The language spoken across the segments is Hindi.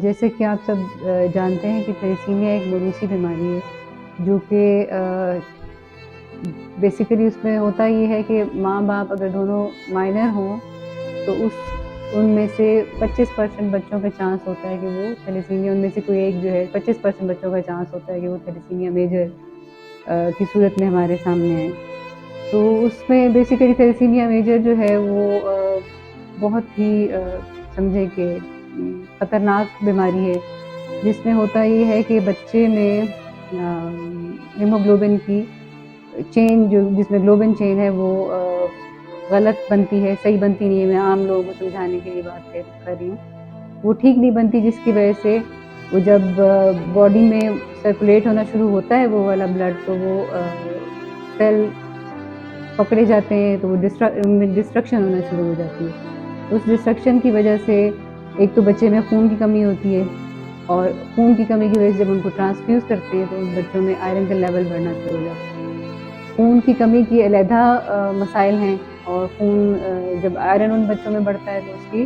जैसे कि आप सब जानते हैं कि थैलेसीमिया एक मौरूसी बीमारी है, जो कि बेसिकली उसमें होता ये है कि माँ-बाप अगर दोनों माइनर हों, तो उनमें से 25% बच्चों का चांस होता है कि वो थैलेसीमिया, उनमें से कोई एक जो है 25% बच्चों का चांस होता है कि वो थैलेसीमिया मेजर की सूरत में हमारे सामने आए। तो उसमें बेसिकली थैलेसीमिया मेजर जो है वो बहुत ही समझें कि खतरनाक बीमारी है, जिसमें होता ये है कि बच्चे में हीमोग्लोबिन की चेन, जो जिसमें ग्लोबिन चेन है, वो गलत बनती है, सही बनती नहीं है। मैं आम लोगों को समझाने के लिए बात कर रही हूँ। वो ठीक नहीं बनती, जिसकी वजह से वो जब बॉडी में सर्कुलेट होना शुरू होता है वो वाला ब्लड, तो वो सेल पकड़े जाते हैं, तो वो उनमें डिस्ट्रक्शन होना शुरू हो जाती है। उस डिस्ट्रक्शन की वजह से एक तो बच्चे में खून की कमी होती है, और खून की कमी की वजह से जब उनको ट्रांसफ्यूज़ करते हैं तो उन बच्चों में आयरन का लेवल बढ़ना शुरू हो जाता है। खून की कमी की अलहदा मसाइल हैं, और खून जब आयरन उन बच्चों में बढ़ता है तो उसकी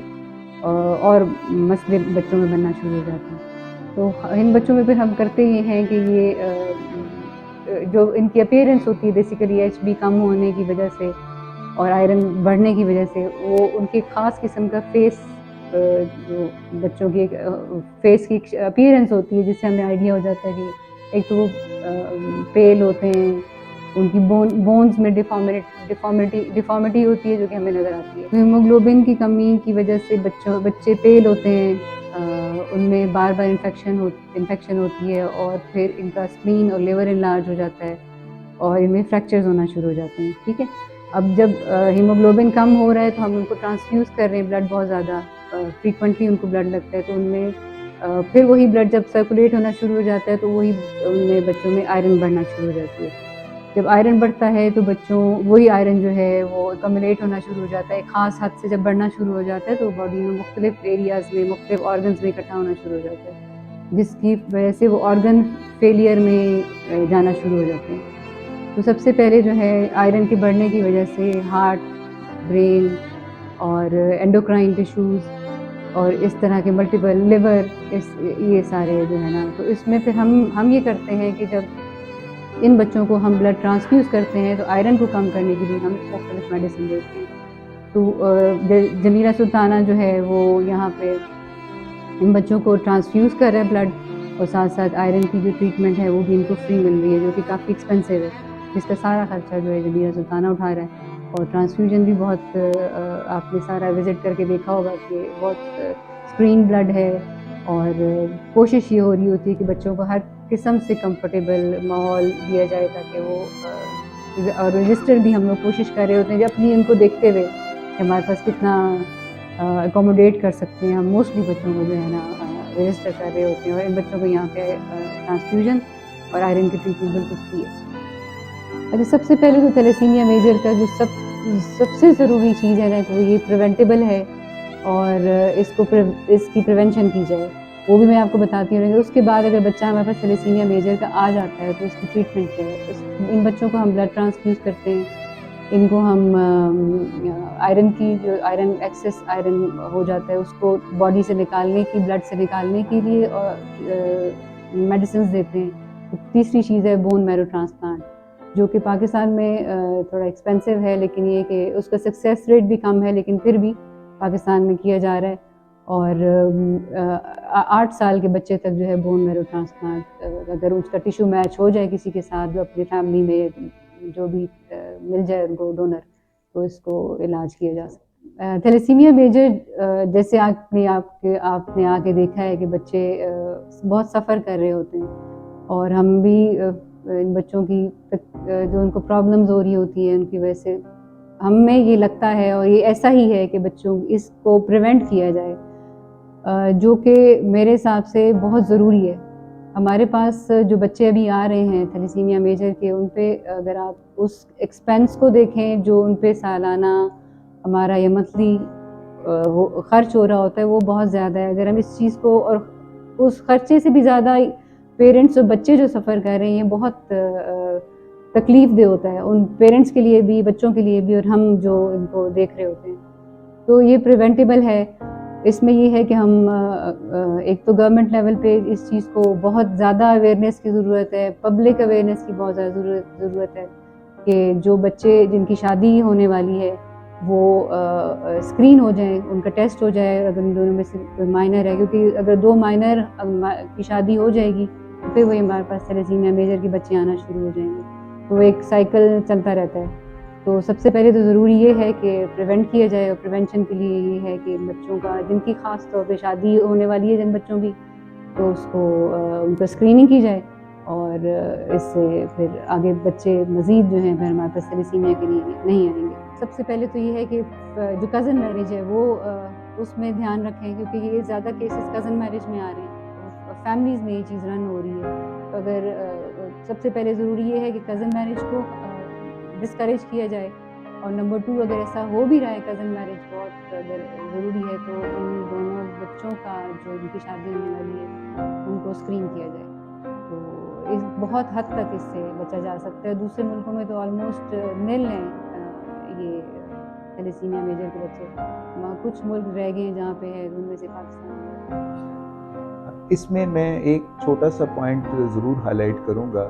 और मसले बच्चों में बनना शुरू हो जाते हैं। तो इन बच्चों में फिर हम करते ये हैं कि ये जो इनकी अपीयरेंस होती है बेसिकली एचबी कम होने की वजह से और आयरन बढ़ने की वजह से, वो उनकी ख़ास किस्म का फेस, जो बच्चों की एक फेस की अपीयरेंस होती है, जिससे हमें आइडिया हो जाता है कि एक तो वो पेल होते हैं, उनकी बोन्स में डिफ़ॉर्मिटी होती है, जो कि हमें नज़र आती है। हीमोग्लोबिन की कमी की वजह से बच्चे पेल होते हैं, उनमें बार-बार इन्फेक्शन होती है, और फिर इनका स्प्लीन और लिवर एनलार्ज हो जाता है, और इनमें फ्रैक्चर्स होना शुरू हो जाते हैं, ठीक है? अब जब हीमोग्लोबिन कम हो रहा है तो हम उनको ट्रांसफ्यूज़ कर रहे हैं ब्लड, बहुत ज़्यादा फ्रीक्वेंटली उनको ब्लड लगता है, तो उनमें फिर वही ब्लड जब सर्कुलेट होना शुरू हो जाता है तो वही उनमें बच्चों में आयरन बढ़ना शुरू हो जाती है। जब आयरन बढ़ता है तो बच्चों वही आयरन जो है वो एक्युमुलेट होना शुरू हो जाता है, ख़ास हद से जब बढ़ना शुरू हो जाता है तो बॉडी में मुख्तलिफ एरियाज़ में, मुख्तलिफ ऑर्गन्स में इकट्ठा होना शुरू हो जाता है, जिसकी वजह से वो ऑर्गन फेलियर में जाना शुरू हो जाते हैं। तो सबसे पहले जो है आयरन के बढ़ने की वजह से हार्ट, ब्रेन और एंडोक्राइन टिश्यूज़ और इस तरह के मल्टीपल लिवर, ये सारे जो है ना, तो इसमें फिर हम ये करते हैं कि जब इन बच्चों को हम ब्लड ट्रांसफ्यूज़ करते हैं तो आयरन को कम करने के लिए हम मुख्तलिफ मेडिसिन देते हैं। तो जमीला सुल्ताना जो है वो यहाँ पे इन बच्चों को ट्रांसफ्यूज़ कर रहा है ब्लड, और साथ-साथ आयरन की जो ट्रीटमेंट है वो भी इनको फ्री मिल रही है, जो कि काफ़ी एक्सपेंसिव है, जिसका सारा खर्चा जो है जमीला सुल्ताना उठा रहा है। और ट्रांसफ्यूजन भी बहुत आपने सारा विज़िट करके देखा होगा कि बहुत स्क्रीन ब्लड है, और कोशिश ये हो रही होती है कि बच्चों को हर किस्म से कंफर्टेबल माहौल दिया जाए, ताकि वो और रजिस्टर भी हम लोग कोशिश कर रहे होते हैं, जब अपनी उनको देखते हुए कि हमारे पास कितना अकोमोडेट कर सकते हैं, हम मोस्टली बच्चों को जो है ना रजिस्टर कर रहे होते हैं, और इन बच्चों को यहाँ पे ट्रांसफ्यूजन और आयरन की ट्रीटमेंट बिल्कुल फ्री है। अच्छा, सबसे पहले तो थैलेसीमिया मेजर का जो सबसे ज़रूरी चीज़ है ना, कि वो ये प्रिवेंटेबल है, और इसकी प्रिवेंशन की जाए, वो भी मैं आपको बताती हूँ। उसके बाद अगर बच्चा हमारे पास थैलेसीमिया मेजर का आ जाता है तो उसकी ट्रीटमेंट क्या है? इन बच्चों को हम ब्लड ट्रांसफ्यूज़ करते हैं, इनको हम आयरन की जो आयरन एक्सेस आयरन हो जाता है उसको बॉडी से निकालने की, ब्लड से निकालने के लिए, और मेडिसिन्स देते हैं। तो तीसरी चीज़ है बोन मैरो ट्रांसप्लांट, जो कि पाकिस्तान में थोड़ा एक्सपेंसिव है, लेकिन ये कि उसका सक्सेस रेट भी कम है, लेकिन फिर भी पाकिस्तान में किया जा रहा है। और 8 साल के बच्चे तक जो है बोन मैरो ट्रांसप्लांट, अगर उसका टिश्यू मैच हो जाए किसी के साथ, जो अपनी फैमिली में जो भी मिल जाए उनको डोनर, तो इसको इलाज किया जा सकता है। थैलेसीमिया मेजर जैसे आपने आके देखा है कि बच्चे बहुत सफ़र कर रहे होते हैं, और हम भी इन बच्चों की जो उनको प्रॉब्लम्स हो रही होती हैं उनकी वजह से हमें ये लगता है, और ये ऐसा ही है कि बच्चों इसको प्रिवेंट किया जाए, जो कि मेरे हिसाब से बहुत ज़रूरी है। हमारे पास जो बच्चे अभी आ रहे हैं थैलेसीमिया मेजर के, उन पे अगर आप उस एक्सपेंस को देखें जो उन पे सालाना हमारा या मंथली खर्च हो रहा होता है, वो बहुत ज़्यादा है। अगर हम इस चीज़ को, और उस खर्चे से भी ज़्यादा पेरेंट्स और बच्चे जो सफ़र कर रहे हैं, बहुत तकलीफ़ दे होता है उन पेरेंट्स के लिए भी, बच्चों के लिए भी, और हम जो इनको देख रहे होते हैं। तो ये प्रिवेंटेबल है, इसमें ये है कि हम एक तो गवर्नमेंट लेवल पे इस चीज़ को बहुत ज़्यादा अवेयरनेस की ज़रूरत है, पब्लिक अवेयरनेस की बहुत ज़्यादा ज़रूरत है कि जो बच्चे जिनकी शादी होने वाली है वो स्क्रीन हो जाएँ, उनका टेस्ट हो जाए अगर उन दोनों में से कोई माइनर है, क्योंकि अगर 2 माइनर की शादी हो जाएगी तो फिर वही हमारे पास थैलेसीमिया मेजर के बच्चे आना शुरू हो जाएँगे। तो एक साइकिल चलता रहता है। तो सबसे पहले तो ज़रूरी ये है कि प्रिवेंट किया जाए, और प्रिवेंशन के लिए ये है कि बच्चों का जिनकी ख़ास तौर पे शादी होने वाली है जिन बच्चों की, तो उसको उनका स्क्रीनिंग की जाए, और इससे फिर आगे बच्चे मज़ीद जो हैं फिर हमारे पास थैलेसीमिया के लिए नहीं आएँगे। सबसे पहले तो ये है कि जो कज़न मैरिज है वो उसमें ध्यान रखें, क्योंकि ये ज़्यादा केसेस कज़न मैरिज में आ रहे हैं। फैमिलीज़ में ये चीज़ रन हो रही है। तो अगर सबसे पहले ज़रूरी ये है कि कज़न मैरिज को डिस्करेज किया जाए, और नंबर 2 अगर ऐसा हो भी रहा है कज़न मैरिज बहुत अगर ज़रूरी है, तो उन दोनों बच्चों का जो उनकी शादी होने वाली है उनको स्क्रीन किया जाए। तो इस बहुत हद तक इससे बचा जा सकता है। दूसरे मुल्कों में तो ऑलमोस्ट निल हैं ये थैलेसीमिया मेजर के बच्चे। वहाँ कुछ मुल्क रह गए हैं जहाँ पे है, उनमें से पाकिस्तान है। इसमें मैं एक छोटा-सा पॉइंट ज़रूर हाइलाइट करूँगा।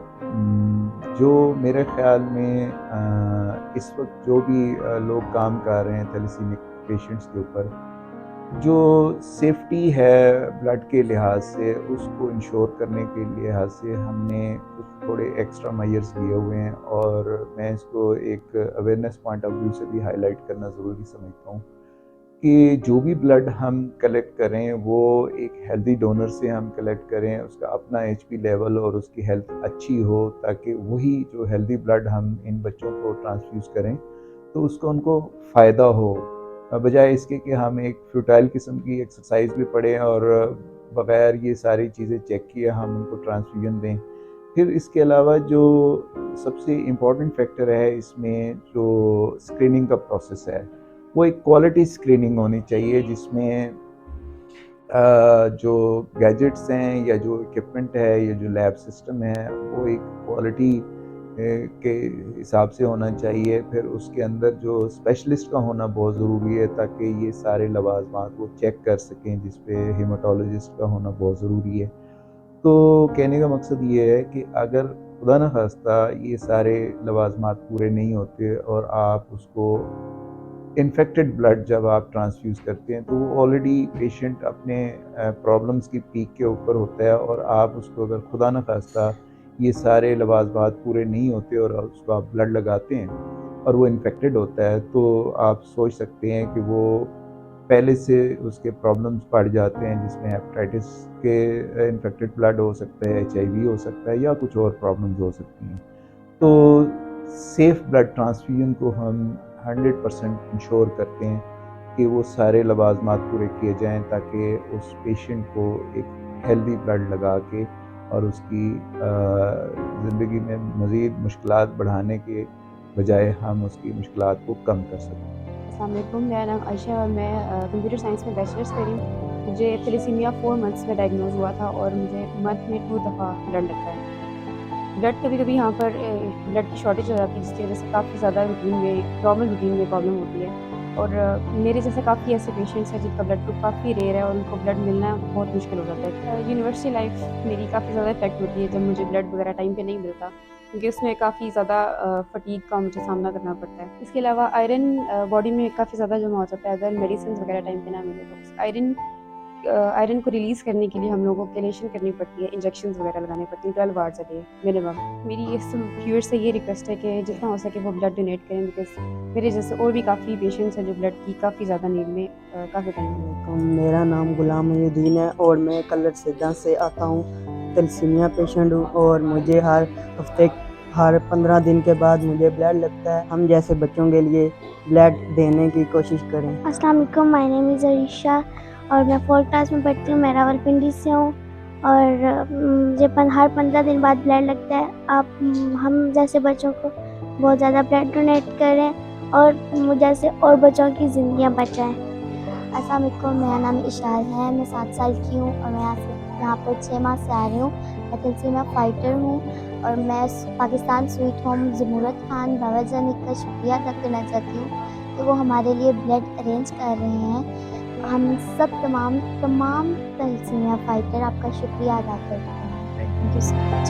जो मेरे ख़्याल में इस वक़्त जो भी लोग काम कर रहे हैं थैलेसीमिक पेशेंट्स के ऊपर, जो सेफ्टी है ब्लड के लिहाज से उसको इंश्योर करने के लिहाज से हमने कुछ थोड़े एक्स्ट्रा मेजर्स लिए हुए हैं, और मैं इसको एक अवेयरनेस पॉइंट ऑफ व्यू से भी हाईलाइट करना ज़रूरी समझता हूँ कि जो भी ब्लड हम कलेक्ट करें वो एक हेल्दी डोनर से हम कलेक्ट करें, उसका अपना एचपी लेवल और उसकी हेल्थ अच्छी हो, ताकि वही जो हेल्दी ब्लड हम इन बच्चों को ट्रांसफ्यूज़ करें तो उसको उनको फ़ायदा हो, बजाय इसके कि हम एक फ्यूटाइल किस्म की एक्सरसाइज भी पढ़ें और बग़ैर ये सारी चीज़ें चेक किए हम उनको ट्रांसफ्यूजन दें। फिर इसके अलावा जो सबसे इम्पोर्टेंट फैक्टर है इसमें, जो स्क्रीनिंग का प्रोसेस है, वो एक क्वालिटी स्क्रीनिंग होनी चाहिए जिसमें जो गैजेट्स हैं या जो इक्विपमेंट है या जो लैब सिस्टम है वो एक क्वालिटी के हिसाब से होना चाहिए। फिर उसके अंदर जो स्पेशलिस्ट का होना बहुत ज़रूरी है ताकि ये सारे लवाज़मात वो चेक कर सकें, जिस पे हेमाटोलॉजिस्ट का होना बहुत ज़रूरी है। तो कहने का मकसद ये है कि अगर खुदा न खास्ता ये सारे लवाज़मात पूरे नहीं होते और आप उसको इन्फेक्टेड ब्लड जब आप ट्रांसफ्यूज़ करते हैं तो वो ऑलरेडी पेशेंट अपने प्रॉब्लम्स की पीक के ऊपर होता है, और आप उसको अगर खुदा न खास्ता ये सारे लवाज़मात पूरे नहीं होते और उसको आप ब्लड लगाते हैं और वो इन्फेक्टेड होता है, तो आप सोच सकते हैं कि वो पहले से उसके प्रॉब्लम्स बढ़ जाते हैं, जिसमें हेपेटाइटिस के इन्फेक्टेड ब्लड हो सकता है, एचआईवी हो सकता है या कुछ और प्रॉब्लम्स हो सकती हैं। तो सेफ़ ब्लड ट्रांसफ्यूजन को हम 100% इंश्योर करते हैं कि वो सारे लवाज़मात पूरे किए जाएँ ताकि उस पेशेंट को एक हेल्दी ब्लड लगा के और उसकी ज़िंदगी में मज़ीद मुश्किलात बढ़ाने के बजाय हम उसकी मुश्किलात को कम कर सकें। अस्सलाम वालेकुम, मेरा नाम आयशा है और मैं कंप्यूटर साइंस में बैचलर्स कर रही हूँ। मुझे थैलेसीमिया 4 मंथ्स में डायग्नोज़ हुआ था और मुझे मंथ में 2 दफ़ा ब्लड लगता है। ब्लड कभी-कभी यहाँ पर ब्लड की शॉर्टेज हो जाती है जिसकी वज़ह से काफ़ी ज़्यादा नॉर्मल रूटीन में प्रॉब्लम होती है। और मेरे जैसे काफ़ी ऐसे पेशेंट्स हैं जिनका ब्लड ग्रुप काफ़ी रेयर है और उनको ब्लड मिलना बहुत मुश्किल हो जाता है। यूनिवर्सिटी लाइफ़ मेरी काफ़ी ज़्यादा इफ़ेक्ट होती है जब मुझे ब्लड वगैरह टाइम पे नहीं मिलता, क्योंकि उसमें काफ़ी ज़्यादा फटीग का मुझे सामना करना पड़ता है। इसके अलावा आयरन बॉडी में काफ़ी ज़्यादा जमा हो जाता है अगर मेडिसिन्स वगैरह टाइम पे ना मिले तो। आयरन को रिलीज़ करने के लिए हम लोगों को केलेशन करनी पड़ती है, इंजेक्शंस वगैरह लगाने पड़ती हैं 12 आवर्स अ डे मिनिमम। मेरी इस व्यूअर्स से ये रिक्वेस्ट है कि जितना हो सके वो ब्लड डोनेट करें, बिकॉज़ मेरे जैसे और भी काफ़ी पेशेंट्स हैं जो ब्लड की काफ़ी ज़्यादा नीड में काफ़ी टाइम से हैं। मेरा नाम गुलाम मोहिउद्दीन है और मैं कलर सिद्दा से आता हूँ। थैलेसीमिया पेशेंट हूँ और मुझे हर 15 दिन के बाद मुझे ब्लड लगता है। हम जैसे बच्चों के लिए ब्लड देने की कोशिश करें। अस्सलाम वालेकुम, माय नेम इज़ अरीशा और मैं 4th क्लास में पढ़ती हूँ। मैं रावलपिंडी से हूँ और मुझे हर 15 दिन बाद ब्लड लगता है। हम जैसे बच्चों को बहुत ज़्यादा ब्लड डोनेट करें और मुझ जैसे और बच्चों की ज़िंदगियाँ बचाएँ। अस्सलाम वालेकुम, मेरा नाम इशार है, मैं 7 साल की हूँ और मैं यहाँ पर 6 माह से आ रही हूँ। मैं थैलेसीमिया फाइटर हूँ और मैं पाकिस्तान स्वीट होम ज़मूरत खान बाबा जानी का शुक्रिया अदा करना चाहती हूँ कि वो हमारे लिए ब्लड अरेंज कर रहे हैं। हम सब तमाम तहसीनिया फाइटर आपका शुक्रिया अदा करते हैं। Thank you so much.